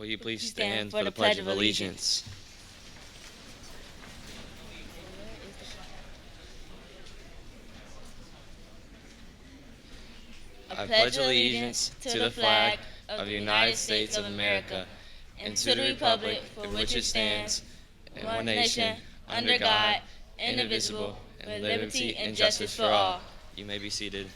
Will you please stand for the Pledge of Allegiance? I pledge allegiance to the flag of the United States of America and to the republic for which it stands, one nation, under God, indivisible, with liberty and justice for all. You may be seated.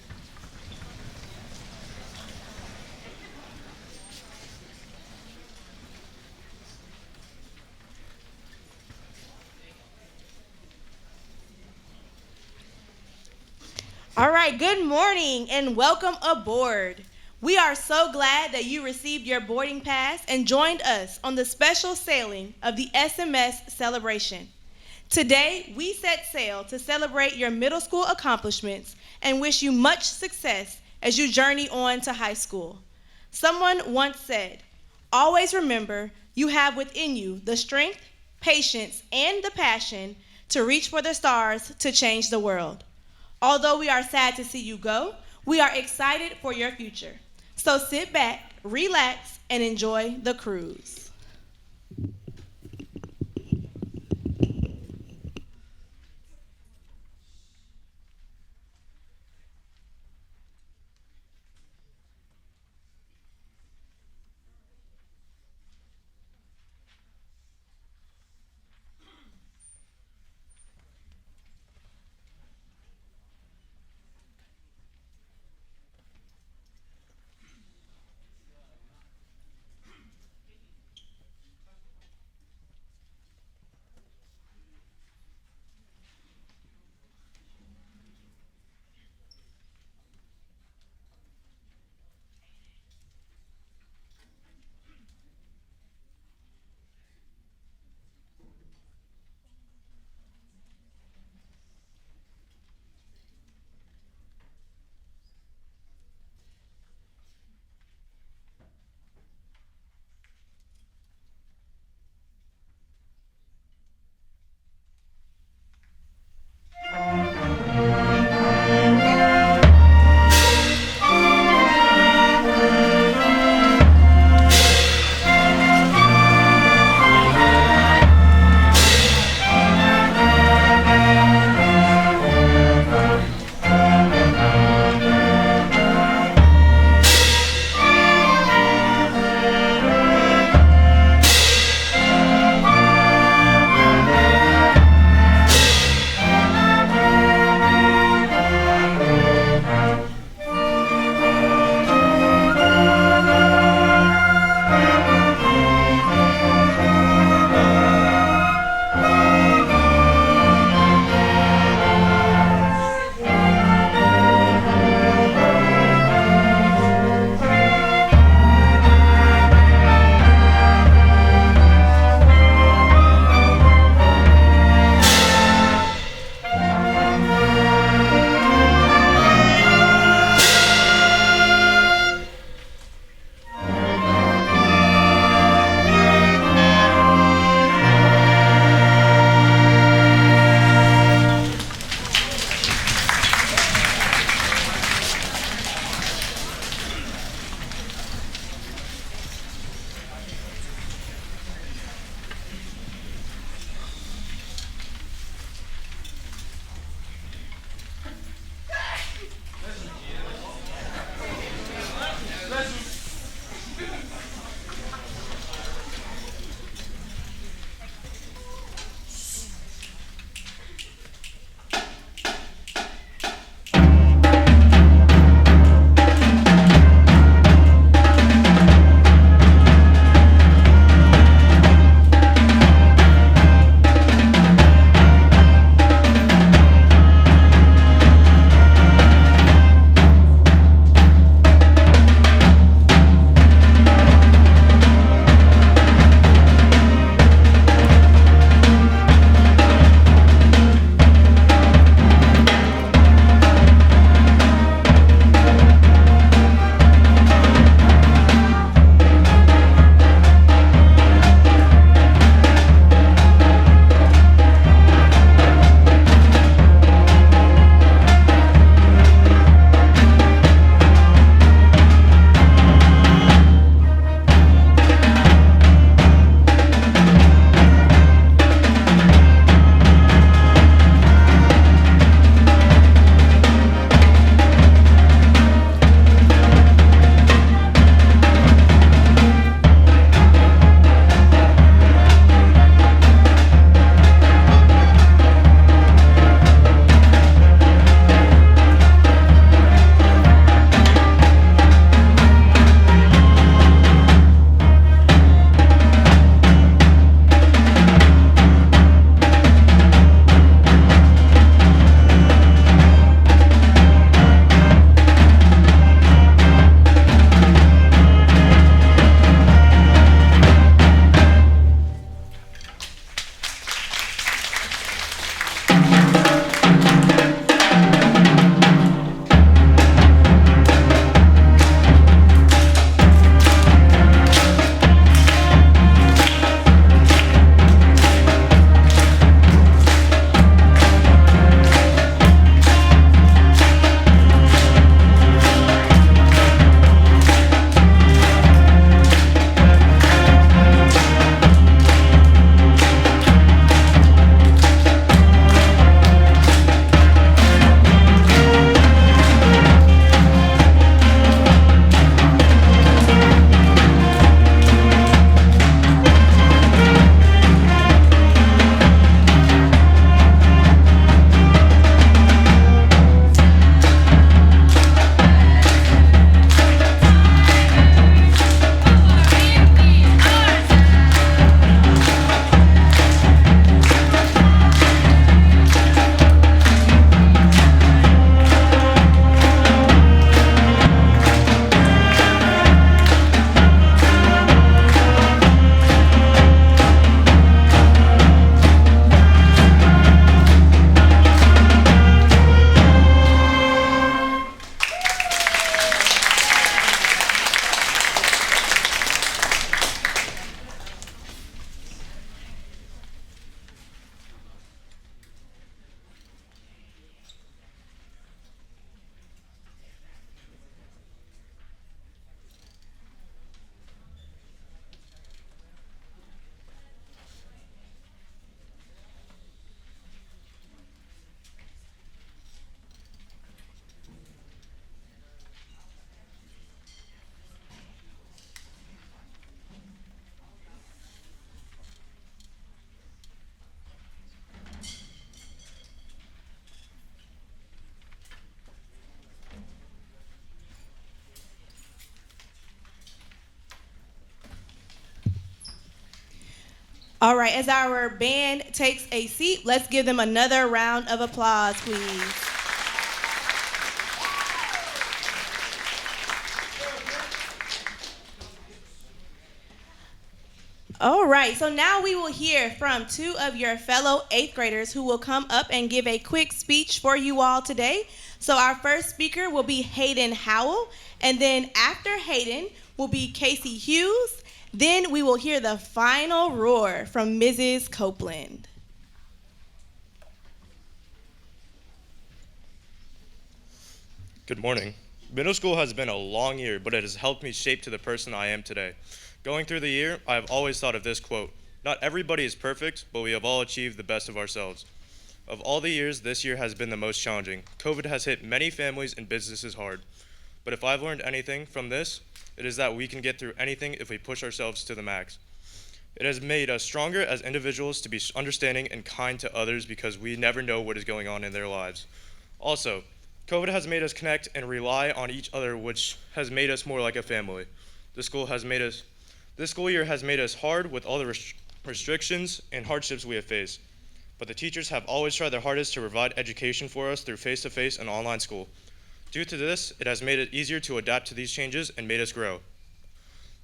All right, good morning and welcome aboard. We are so glad that you received your boarding pass and joined us on the special sailing of the SMS celebration. Today, we set sail to celebrate your middle school accomplishments and wish you much success as you journey on to high school. Someone once said, "Always remember you have within you the strength, patience, and the passion to reach for the stars to change the world." Although we are sad to see you go, we are excited for your future. So sit back, relax, and enjoy the cruise. All right, as our band takes a seat, let's give them another round of applause, please. All right, so now we will hear from two of your fellow 8th graders who will come up and give a quick speech for you all today. So our first speaker will be Hayden Howell, and then after Hayden will be Casey Hughes. Then we will hear the final roar from Mrs. Copeland. Good morning. Middle school has been a long year, but it has helped me shape to the person I am today. Going through the year, I have always thought of this quote: "Not everybody is perfect, but we have all achieved the best of ourselves." Of all the years, this year has been the most challenging. COVID has hit many families and businesses hard. But if I've learned anything from this, it is that we can get through anything if we push ourselves to the max. It has made us stronger as individuals to be understanding and kind to others because we never know what is going on in their lives. Also, COVID has made us connect and rely on each other, which has made us more like a family. This school year has made us hard with all the restrictions and hardships we have faced. But the teachers have always tried their hardest to provide education for us through face-to-face and online school. Due to this, it has made it easier to adapt to these changes and made us grow.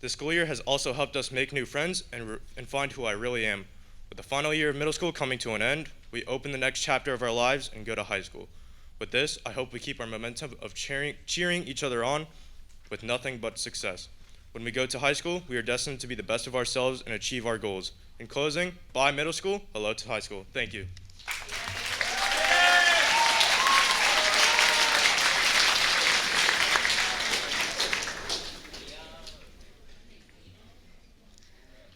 This school year has also helped us make new friends and find who I really am. With the final year of middle school coming to an end, we open the next chapter of our lives and go to high school. With this, I hope we keep our momentum of cheering each other on with nothing but success. When we go to high school, we are destined to be the best of ourselves and achieve our goals. In closing, bye middle school, hello to high school. Thank you.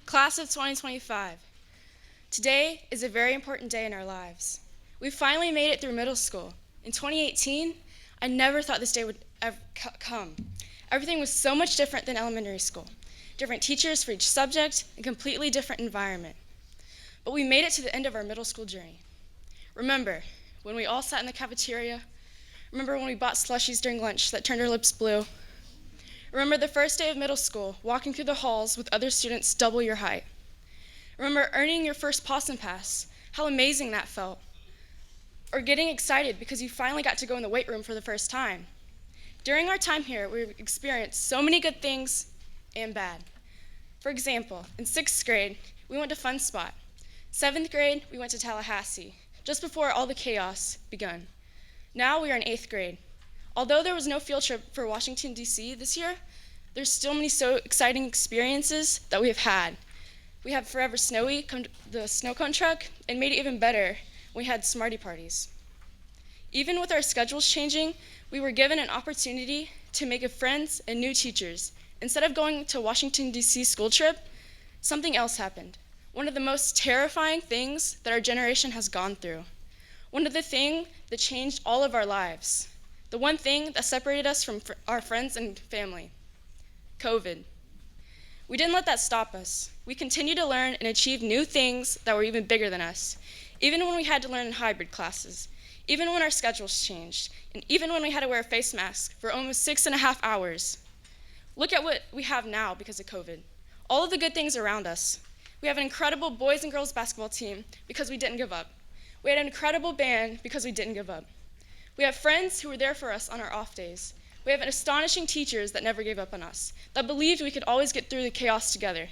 Class of 2025. Today is a very important day in our lives. We finally made it through middle school. In 2018, I never thought this day would ever come. Everything was so much different than elementary school. Different teachers for each subject, and completely different environment. But we made it to the end of our middle school journey. Remember when we all sat in the cafeteria? Remember when we bought slushies during lunch that turned our lips blue? Remember the first day of middle school, walking through the halls with other students double your height? Remember earning your first Possum Pass, how amazing that felt? Or getting excited because you finally got to go in the weight room for the first time? During our time here, we've experienced so many good things and bad. For example, in 6th grade, we went to Fun Spot. 7th grade, we went to Tallahassee, just before all the chaos begun. Now we are in 8th grade. Although there was no field trip for Washington, D.C. this year, there's still many so exciting experiences that we have had. We had Forever Snowy, the snow cone truck, and made it even better, we had Smarty parties. Even with our schedules changing, we were given an opportunity to make friends and new teachers. Instead of going to Washington, D.C. school trip, something else happened. One of the most terrifying things that our generation has gone through. One of the things that changed all of our lives. The one thing that separated us from our friends and family. COVID. We didn't let that stop us. We continued to learn and achieve new things that were even bigger than us. Even when we had to learn in hybrid classes. Even when our schedules changed, and even when we had to wear a face mask for almost 6.5 hours. Look at what we have now because of COVID. All of the good things around us. We have an incredible boys and girls basketball team because we didn't give up. We had an incredible band because we didn't give up. We have friends who were there for us on our off days. We have astonishing teachers that never gave up on us, that believed we could always get through the chaos together.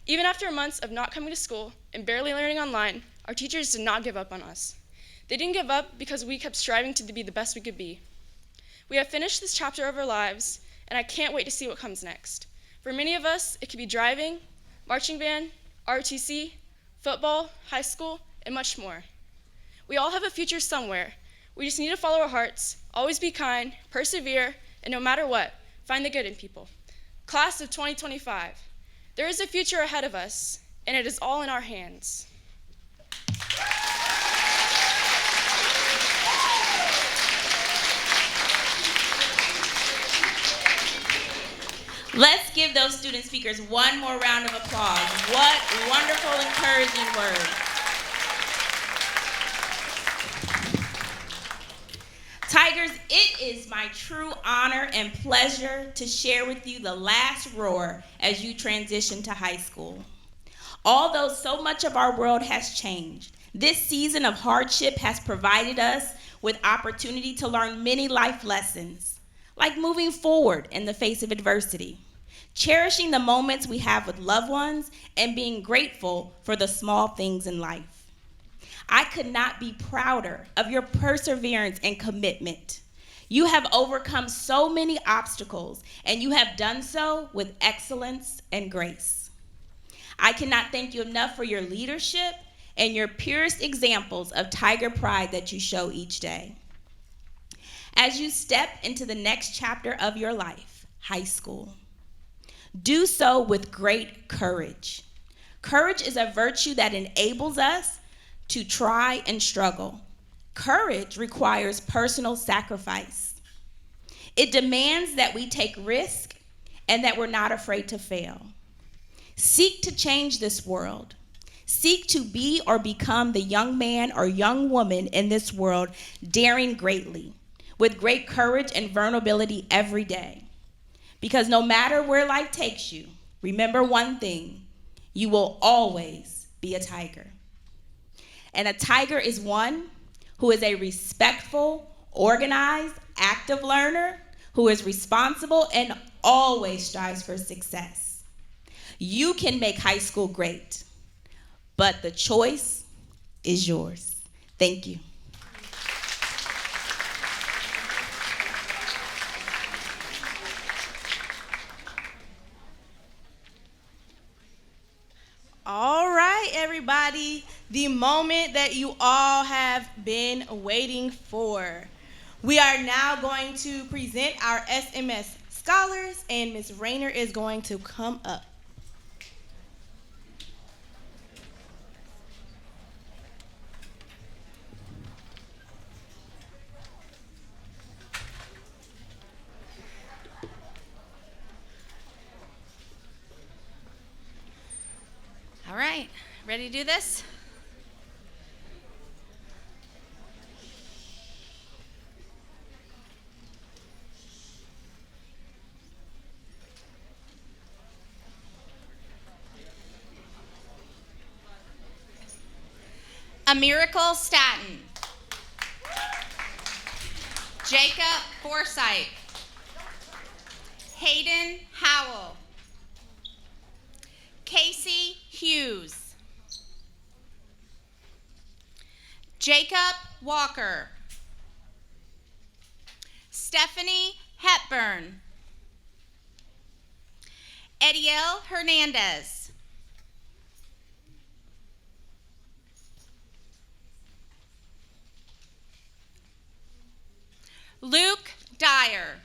Even after months of not coming to school and barely learning online, our teachers did not give up on us. They didn't give up because we kept striving to be the best we could be. We have finished this chapter of our lives, and I can't wait to see what comes next. For many of us, it could be driving, marching band, ROTC, football, high school, and much more. We all have a future somewhere. We just need to follow our hearts, always be kind, persevere, and no matter what, find the good in people. Class of 2025. There is a future ahead of us, and it is all in our hands. Let's give those student speakers one more round of applause. What wonderful, encouraging words. Tigers, it is my true honor and pleasure to share with you the last roar as you transition to high school. Although so much of our world has changed, this season of hardship has provided us with opportunity to learn many life lessons, like moving forward in the face of adversity, cherishing the moments we have with loved ones, and being grateful for the small things in life. I could not be prouder of your perseverance and commitment. You have overcome so many obstacles, and you have done so with excellence and grace. I cannot thank you enough for your leadership and your purest examples of tiger pride that you show each day. As you step into the next chapter of your life, high school, do so with great courage. Courage is a virtue that enables us to try and struggle. Courage requires personal sacrifice. It demands that we take risk and that we're not afraid to fail. Seek to change this world. Seek to be or become the young man or young woman in this world, daring greatly, with great courage and vulnerability every day. Because no matter where life takes you, remember one thing: you will always be a tiger. And a tiger is one who is a respectful, organized, active learner, who is responsible and always strives for success. You can make high school great, but the choice is yours. Thank you. All right, everybody, the moment that you all have been waiting for. We are now going to present our SMS scholars, and Ms. Rayner is going to come up. All right, ready to do this? A Miracle Staten. Jacob Forsythe. Hayden Howell. Casey Hughes. Jacob Walker. Stephanie Hepburn. Ediel Hernandez. Luke Dyer.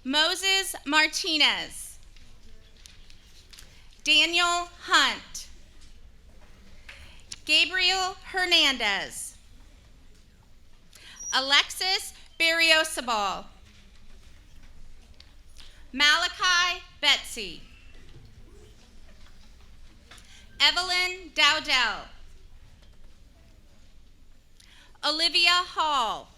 Moses Martinez. Daniel Hunt. Gabriel Hernandez. Alexis Berriosabal. Malachi Betsy. Evelyn Dowdell. Olivia Hall.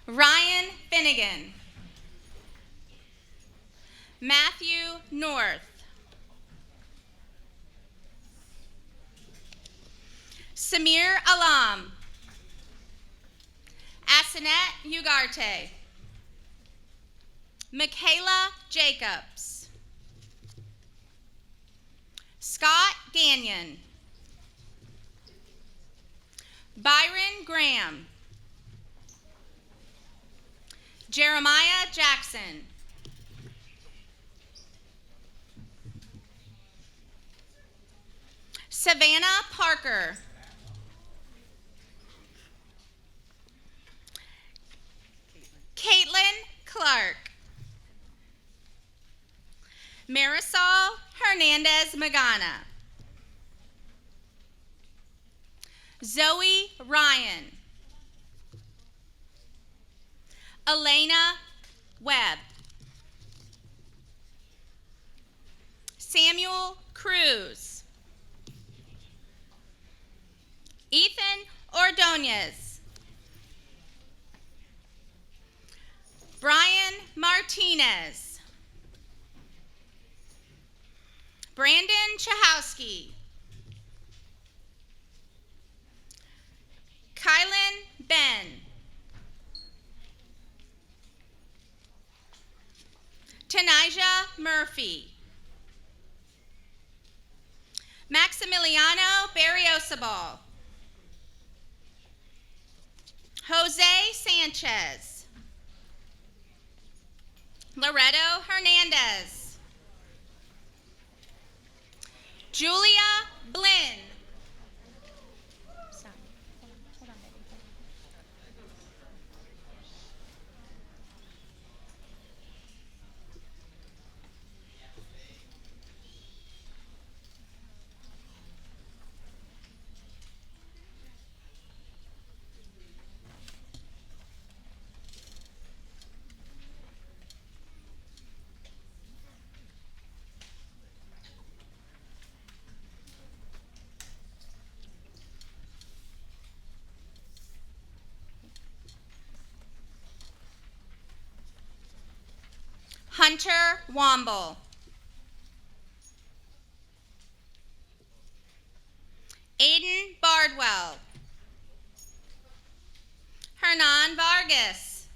Ryan Finnegan. Matthew North. Samir Alam. Asenet Ugarte. Michaela Jacobs. Scott Gagnon. Byron Graham. Jeremiah Jackson. Savannah Parker. Caitlin Clark. Marisol Hernandez Magana. Zoe Ryan. Elena Webb. Samuel Cruz. Ethan Ordonez. Brian Martinez. Brandon Chahowski. Kylan Ben. Tanijah Murphy. Maximiliano Berriosabal. Jose Sanchez. Loretto Hernandez. Julia Blinn. Hunter Womble. Aiden Bardwell. Hernan Vargas.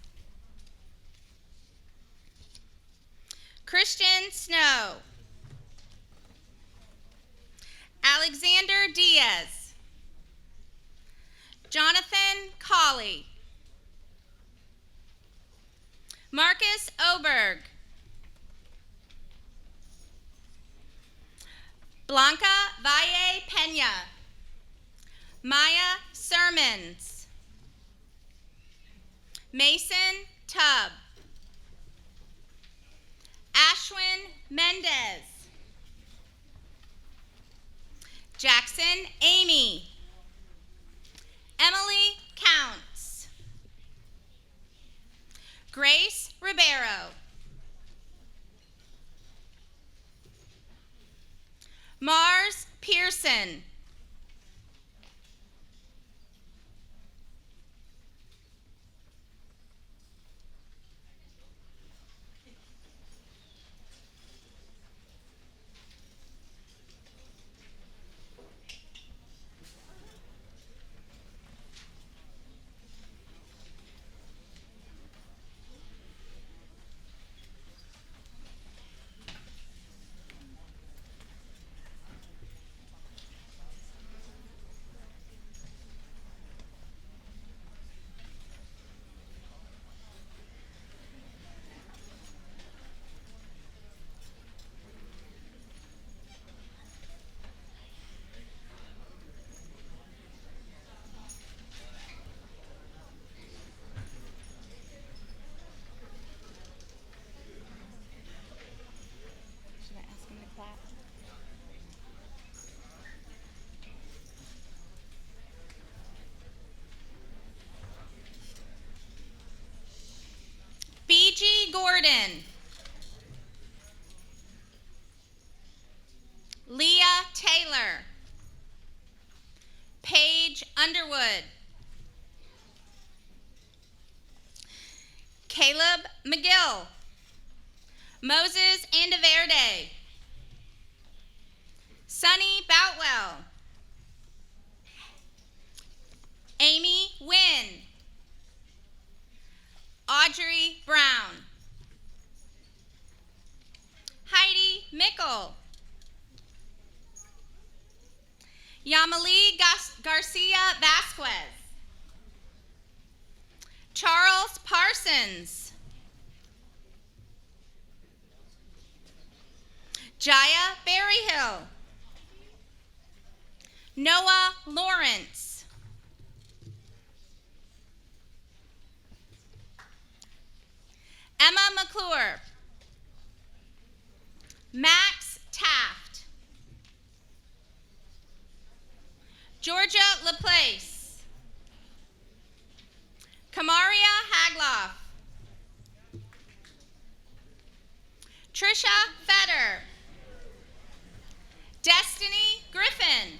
Christian Snow. Alexander Diaz. Jonathan Colley. Marcus Oberg. Blanca Valle Pena. Maya Sermons. Mason Tubb. Ashwin Mendez. Jackson Amy. Emily Counts. Grace Ribeiro. Mars Pearson. B.G. Gordon. Leah Taylor. Paige Underwood. Caleb McGill. Moses Andaverde. Sunny Boutwell. Amy Wynn. Audrey Brown. Heidi Mickle. Yamali Garcia Vasquez. Charles Parsons. Jaya Berryhill. Noah Lawrence. Emma McClure. Max Taft. Georgia LaPlace. Kamaria Hagloff. Trisha Fetter. Destiny Griffin.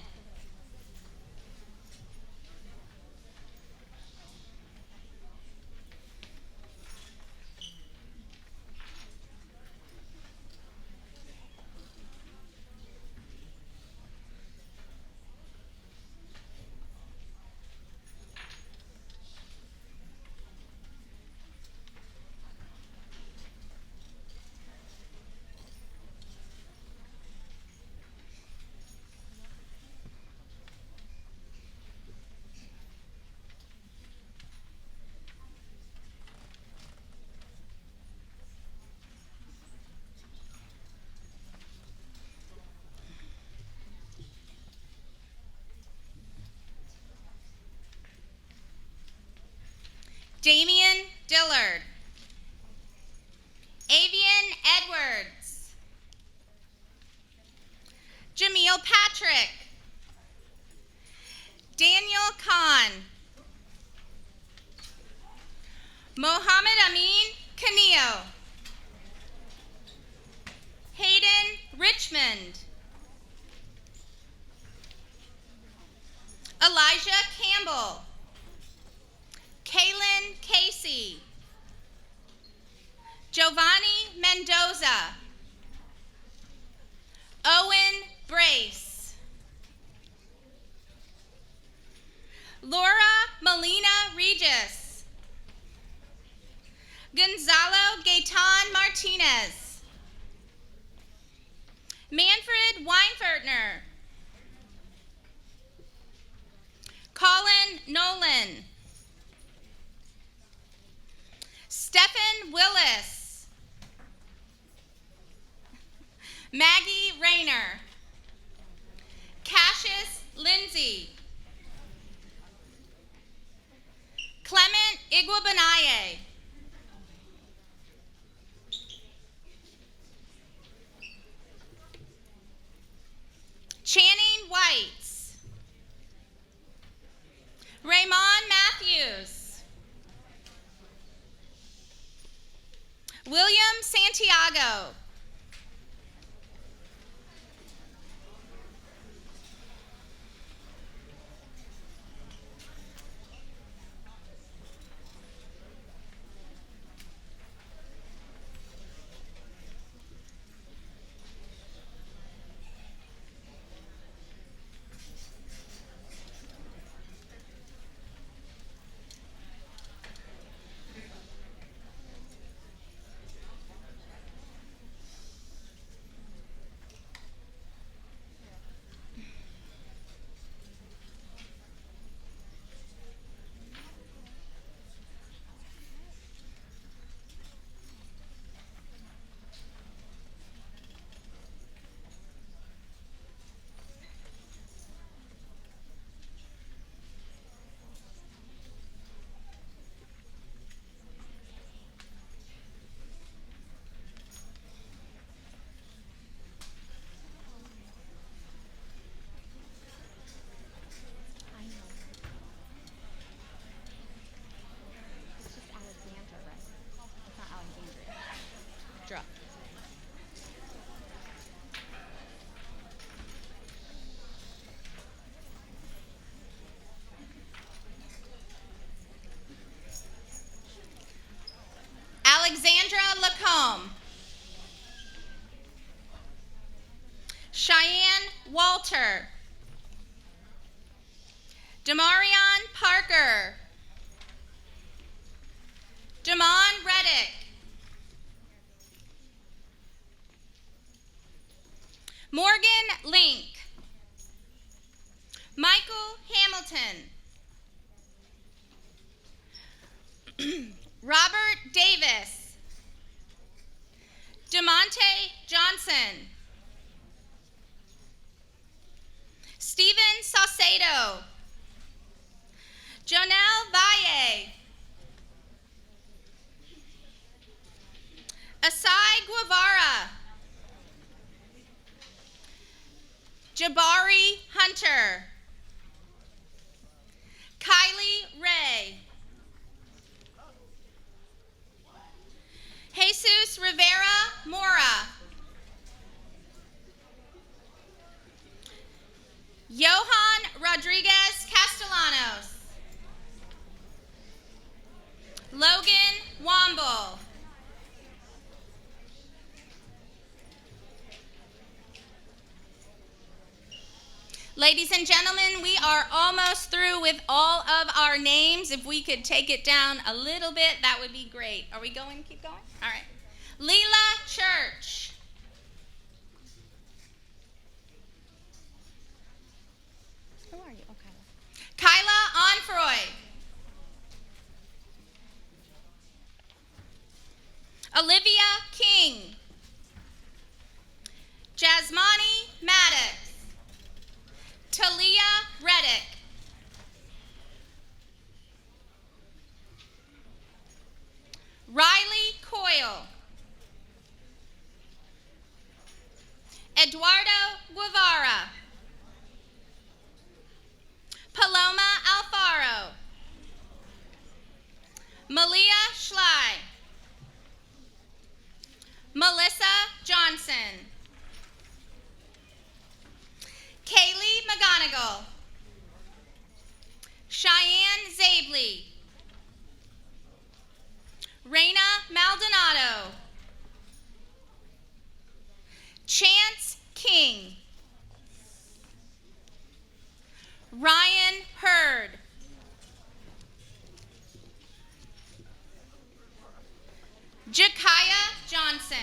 Damian Dillard. Avian Edwards. Jameel Patrick. Daniel Khan. Mohammed Amin Canio. Hayden Richmond. Elijah Campbell. Kaylin Casey. Giovanni Mendoza. Owen Brace. Laura Molina Regis. Gonzalo Gaetan Martinez. Manfred Weinfertner. Colin Nolan. Stephen Willis. Maggie Rayner. Cassius Lindsay. Clement Iguabanaye. Channing Whites. Raymond Matthews. William Santiago. Alexandra Lacombe. Cheyenne Walter. Demarion Parker. Damon Reddick. Morgan Link. Michael Hamilton. Robert Davis. DeMonte Johnson. Stephen Saucedo. Jonelle Valle. Asai Guevara. Jabari Hunter. Kylie Ray. Jesus Rivera Mora. Johan Rodriguez Castellanos. Logan Womble. Ladies and gentlemen, we are almost through with all of our names. If we could take it down a little bit, that would be great. Are we going to keep going? All right. Leela Church. Who are you? Okay. Kyla Onfroy. Olivia King. Jasmani Maddox. Talia Reddick. Guevara. Paloma Alfaro. Malia Schley. Melissa Johnson. Kaylee McGonigal. Cheyenne Zabley. Raina Maldonado. Chance King. Ryan Hurd. Jakaya Johnson.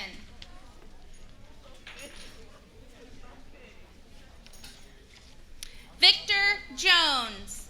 Victor Jones.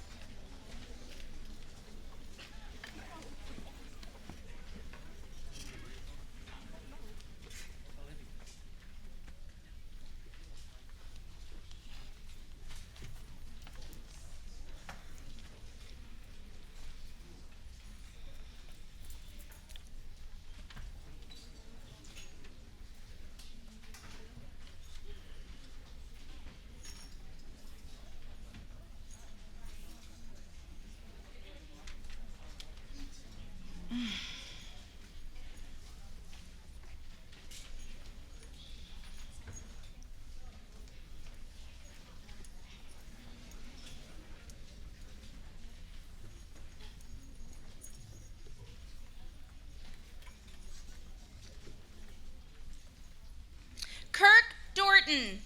Kirk Dorton.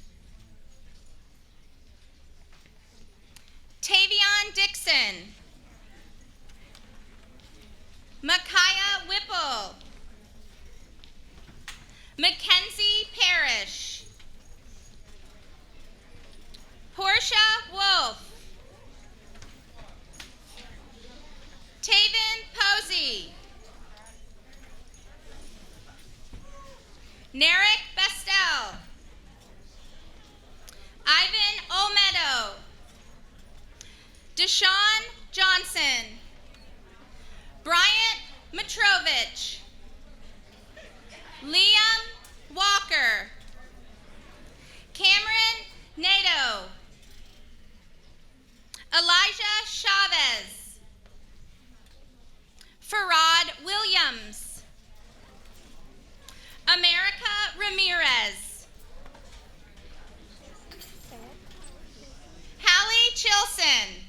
Tavion Dixon. Micaiah Whipple. Mackenzie Parrish. Portia Wolf. Taven Posey. Narek Bestel. Ivan Olmedo. Deshaun Johnson. Bryant Mitrovich. Liam Walker. Cameron Nato. Elijah Chavez. Farad Williams. America Ramirez. Hallie Chilson.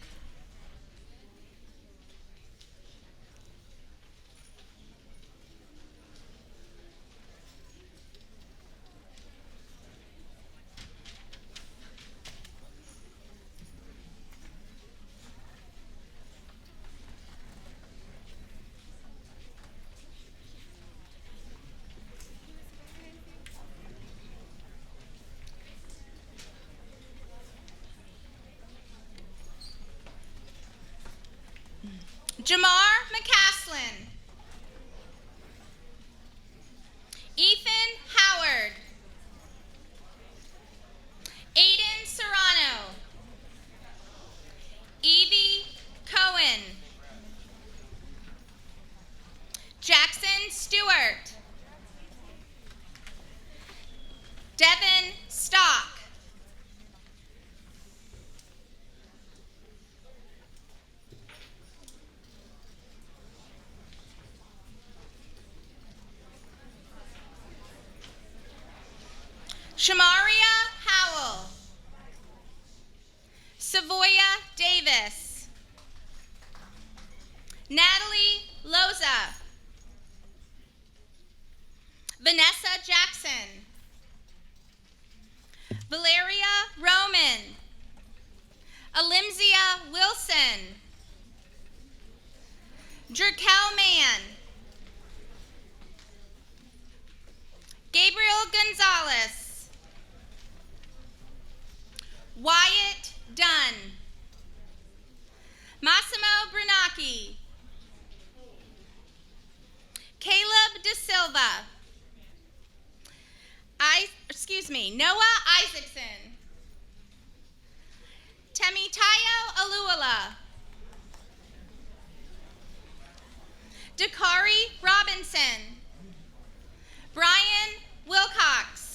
Jamar McCaslin. Ethan Howard. Aiden Serrano. Evie Cohen. Jackson Stewart. Devin Stock. Shamaria Howell. Savoya Davis. Natalie Loza. Vanessa Jackson. Valeria Roman. Alimzia Wilson. Jerkel Mann. Gabriel Gonzalez. Wyatt Dunn. Massimo Brunacchi. Caleb De Silva. Noah Isaacson. Temitayo Aluala. Dakari Robinson. Brian Wilcox.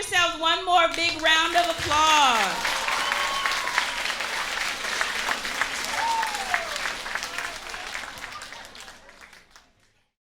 yourselves one more big round of applause.